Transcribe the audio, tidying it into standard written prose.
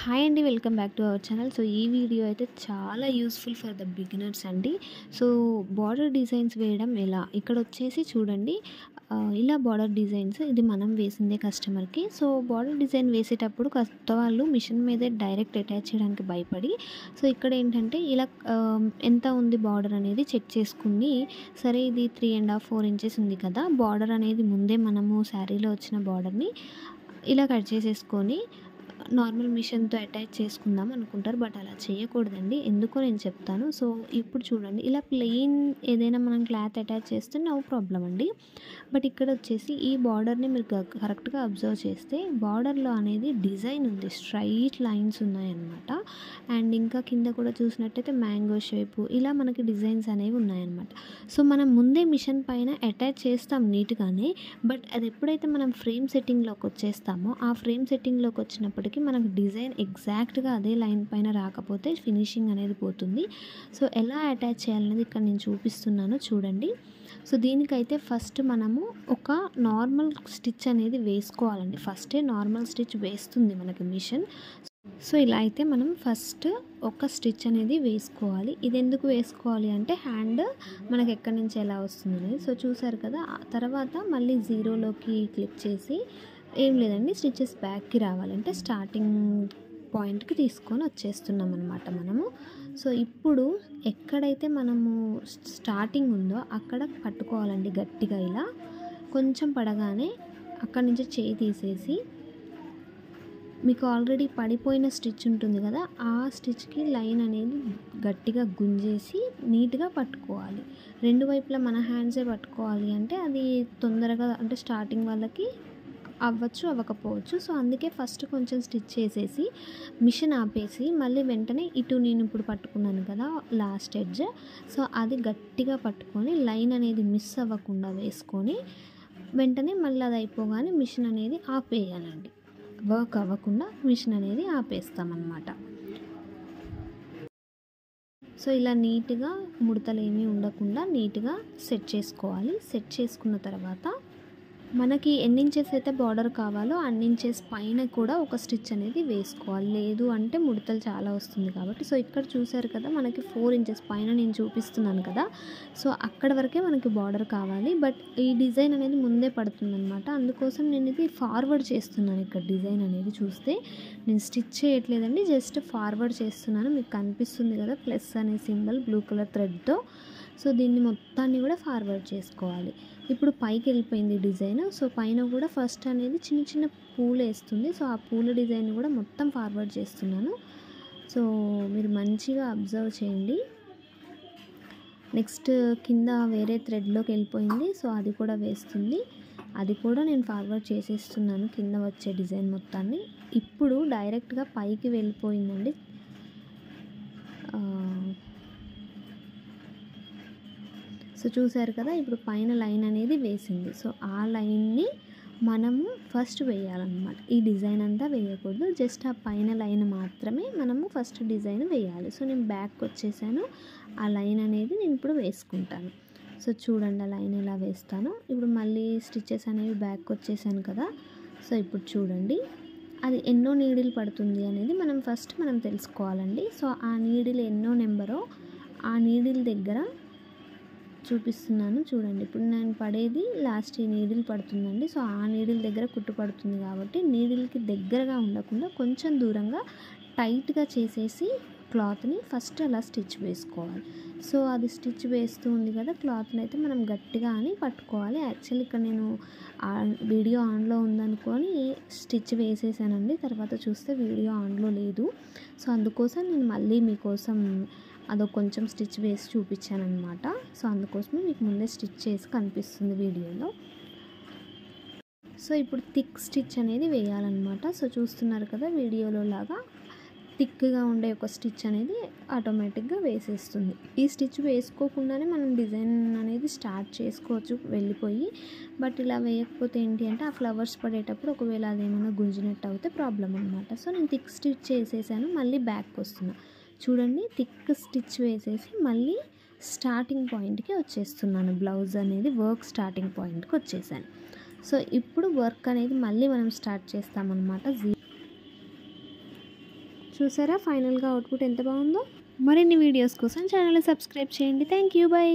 Hi అండి, welcome back to our channel. So ఈ video అయితే చాలా యూస్ఫుల్ ఫర్ ద బిగినర్స్ అండి. సో బార్డర్ డిజైన్స్ వేయడం ఎలా, ఇక్కడ వచ్చేసి చూడండి. ఇలా బార్డర్ డిజైన్స్ ఇది మనం వేసిందే కస్టమర్కి. సో బార్డర్ డిజైన్ వేసేటప్పుడు కొత్త వాళ్ళు మిషన్ మీదే డైరెక్ట్ అటాచ్ చేయడానికి భయపడి, సో ఇక్కడ ఏంటంటే ఇలా ఎంత ఉంది బార్డర్ అనేది చెక్ చేసుకుని, సరే ఇది 3.5 4 ఇంచెస్ ఉంది కదా, బార్డర్ అనేది ముందే మనము శారీలో వచ్చిన బార్డర్ని ఇలా కట్ చేసేసుకొని నార్మల్ మిషన్తో అటాచ్ చేసుకుందాం అనుకుంటారు. బట్ అలా చేయకూడదండి, ఎందుకో నేను చెప్తాను. సో ఇప్పుడు చూడండి, ఇలా ప్లెయిన్ ఏదైనా మనం క్లాత్ అటాచ్ చేస్తే నో ప్రాబ్లం అండి. బట్ ఇక్కడ వచ్చేసి ఈ బార్డర్ని మీరు కరెక్ట్గా అబ్జర్వ్ చేస్తే బార్డర్లో అనేది డిజైన్ ఉంది, స్ట్రైట్ లైన్స్ ఉన్నాయన్నమాట. అండ్ ఇంకా కింద కూడా చూసినట్టయితే మ్యాంగో షేపు ఇలా మనకి డిజైన్స్ అనేవి ఉన్నాయన్నమాట. సో మనం ముందే మిషన్ పైన అటాచ్ చేస్తాం నీట్గానే, బట్ అది ఎప్పుడైతే మనం ఫ్రేమ్ సెట్టింగ్లోకి వచ్చేస్తామో ఆ ఫ్రేమ్ సెట్టింగ్లోకి వచ్చినప్పటికీ మనకు డిజైన్ ఎగ్జాక్ట్గా అదే లైన్ పైన రాకపోతే ఫినిషింగ్ అనేది పోతుంది. సో ఎలా అటాచ్ చేయాలనేది ఇక్కడ నేను చూపిస్తున్నాను చూడండి. సో దీనికైతే ఫస్ట్ మనము ఒక నార్మల్ స్టిచ్ అనేది వేసుకోవాలండి. ఫస్టే నార్మల్ స్టిచ్ వేస్తుంది మనకి మిషన్. సో ఇలా అయితే మనం ఫస్ట్ ఒక స్టిచ్ అనేది వేసుకోవాలి. ఇది ఎందుకు వేసుకోవాలి అంటే హ్యాండ్ మనకి ఎక్కడి నుంచి ఎలా వస్తుంది. సో చూసారు కదా, ఆ తర్వాత మళ్ళీ జీరోలోకి క్లిక్ చేసి ఏం లేదండి, స్టిచెస్ బ్యాక్కి రావాలంటే స్టార్టింగ్ పాయింట్కి తీసుకొని వచ్చేస్తున్నాం అనమాట మనము. సో ఇప్పుడు ఎక్కడైతే మనము స్టార్టింగ్ ఉందో అక్కడ పట్టుకోవాలండి గట్టిగా. ఇలా కొంచెం పడగానే అక్కడి నుంచి చేయి తీసేసి మీకు ఆల్రెడీ పడిపోయిన స్టిచ్ ఉంటుంది కదా, ఆ స్టిచ్కి లైన్ అనేది గట్టిగా గుంజేసి నీట్గా పట్టుకోవాలి. రెండు వైపులా మన హ్యాండ్సే పట్టుకోవాలి అంటే అది తొందరగా, అంటే స్టార్టింగ్ వాళ్ళకి అవ్వచ్చు అవ్వకపోవచ్చు. సో అందుకే ఫస్ట్ కొంచెం స్టిచ్ చేసేసి మిషన్ ఆపేసి మళ్ళీ వెంటనే ఇటు నేను ఇప్పుడు పట్టుకున్నాను కదా లాస్ట్ ఎడ్జ్, సో అది గట్టిగా పట్టుకొని లైన్ అనేది మిస్ అవ్వకుండా వేసుకొని వెంటనే మళ్ళీ అది అయిపోగానే మిషన్ అనేది ఆపేయాలండి. వర్క్ అవ్వకుండా మిషన్ అనేది ఆపేస్తామన్నమాట. సో ఇలా నీట్గా ముడతలు ఏమీ ఉండకుండా నీట్గా సెట్ చేసుకోవాలి. సెట్ చేసుకున్న తర్వాత మనకి ఎన్ని ఇంచెస్ అయితే బార్డర్ కావాలో అన్ని ఇంచెస్ పైన కూడా ఒక స్టిచ్ అనేది వేసుకోవాలి. లేదు అంటే ముడతలు చాలా వస్తుంది కాబట్టి. సో ఇక్కడ చూసారు కదా, మనకి 4 ఇంచెస్ పైన నేను చూపిస్తున్నాను కదా, సో అక్కడ వరకే మనకి బార్డర్ కావాలి. బట్ ఈ డిజైన్ అనేది ముందే పడుతుంది అనమాట, అందుకోసం నేను ఇది ఫార్వర్డ్ చేస్తున్నాను. ఇక్కడ డిజైన్ అనేది చూస్తే నేను స్టిచ్ చేయట్లేదండి, జస్ట్ ఫార్వర్డ్ చేస్తున్నాను. మీకు కనిపిస్తుంది కదా ప్లస్ అనే సింబల్ బ్లూ కలర్ థ్రెడ్తో. సో దీన్ని మొత్తాన్ని కూడా ఫార్వర్డ్ చేసుకోవాలి. ఇప్పుడు పైకి వెళ్ళిపోయింది డిజైన్. సో పైన కూడా ఫస్ట్ అనేది చిన్న చిన్న పూలు వేస్తుంది. సో ఆ పూల డిజైన్ కూడా మొత్తం ఫార్వర్డ్ చేస్తున్నాను. సో మీరు మంచిగా అబ్జర్వ్ చేయండి. నెక్స్ట్ కింద వేరే థ్రెడ్లోకి వెళ్ళిపోయింది, సో అది కూడా వేస్తుంది. అది కూడా నేను ఫార్వర్డ్ చేసేస్తున్నాను కింద వచ్చే డిజైన్ మొత్తాన్ని. ఇప్పుడు డైరెక్ట్గా పైకి వెళ్ళిపోయిందండి. సో చూసారు కదా, ఇప్పుడు పైన లైన్ అనేది వేసింది. సో ఆ లైన్ని మనము ఫస్ట్ వేయాలన్నమాట. ఈ డిజైన్ అంతా వేయకూడదు, జస్ట్ ఆ పైన లైన్ మాత్రమే మనము ఫస్ట్ డిజైన్ వేయాలి. సో నేను బ్యాక్ వచ్చేసాను, ఆ లైన్ అనేది నేను ఇప్పుడు వేసుకుంటాను. సో చూడండి ఆ లైన్ ఎలా వేస్తాను. ఇప్పుడు మళ్ళీ స్టిచెస్ అనేవి బ్యాక్ వచ్చేసాను కదా. సో ఇప్పుడు చూడండి, అది ఎన్నో నీడిల్ పడుతుంది అనేది మనం తెలుసుకోవాలండి. సో ఆ నీడిల్ ఎన్నో నెంబరో ఆ నీడిల్ దగ్గర చూపిస్తున్నాను చూడండి. ఇప్పుడు నేను పడేది లాస్ట్ ఈ నీడిల్ పడుతుందండి. సో ఆ నీడిల్ దగ్గర కుట్టు పడుతుంది కాబట్టి నీడిల్కి దగ్గరగా ఉండకుండా కొంచెం దూరంగా టైట్గా చేసేసి క్లాత్ని ఫస్ట్ అలా స్టిచ్ వేసుకోవాలి. సో అది స్టిచ్ వేస్తూ ఉంది కదా, క్లాత్ని అయితే మనం గట్టిగా అని పట్టుకోవాలి. యాక్చువల్లీ ఇక్కడ నేను వీడియో ఆన్లో ఉందనుకొని స్టిచ్ వేసేసానండి, తర్వాత చూస్తే వీడియో ఆన్లో లేదు. సో అందుకోసం నేను మళ్ళీ మీకోసం అదో కొంచెం స్టిచ్ వేసి చూపించాను అనమాట. సో అందుకోసమే మీకు ముందే స్టిచ్ చేసి కనిపిస్తుంది వీడియోలో. సో ఇప్పుడు థిక్ స్టిచ్ అనేది వేయాలన్నమాట. సో చూస్తున్నారు కదా వీడియోలో లాగా థిక్గా ఉండే ఒక స్టిచ్ అనేది ఆటోమేటిక్గా వేసేస్తుంది. ఈ స్టిచ్ వేసుకోకుండానే మనం డిజైన్ అనేది స్టార్ట్ చేసుకోవచ్చు వెళ్ళిపోయి. బట్ ఇలా వేయకపోతే ఏంటి అంటే ఆ ఫ్లవర్స్ పడేటప్పుడు ఒకవేళ అదేమైనా గుంజినట్టు అవుతే ప్రాబ్లం అనమాట. సో నేను థిక్ స్టిచ్ చేసేసాను, మళ్ళీ బ్యాక్ వస్తున్నా చూడండి. థిక్ స్టిచ్ వేసేసి మళ్ళీ స్టార్టింగ్ పాయింట్కి వచ్చేస్తున్నాను. బ్లౌజ్ అనేది వర్క్ స్టార్టింగ్ పాయింట్కి వచ్చేసాను. సో ఇప్పుడు వర్క్ అనేది మళ్ళీ మనం స్టార్ట్ చేస్తామన్నమాట. చూసారా ఫైనల్గా అవుట్పుట్ ఎంత బాగుందో. మరిన్ని వీడియోస్ కోసం ఛానల్ని సబ్స్క్రైబ్ చేయండి. Thank you. బై.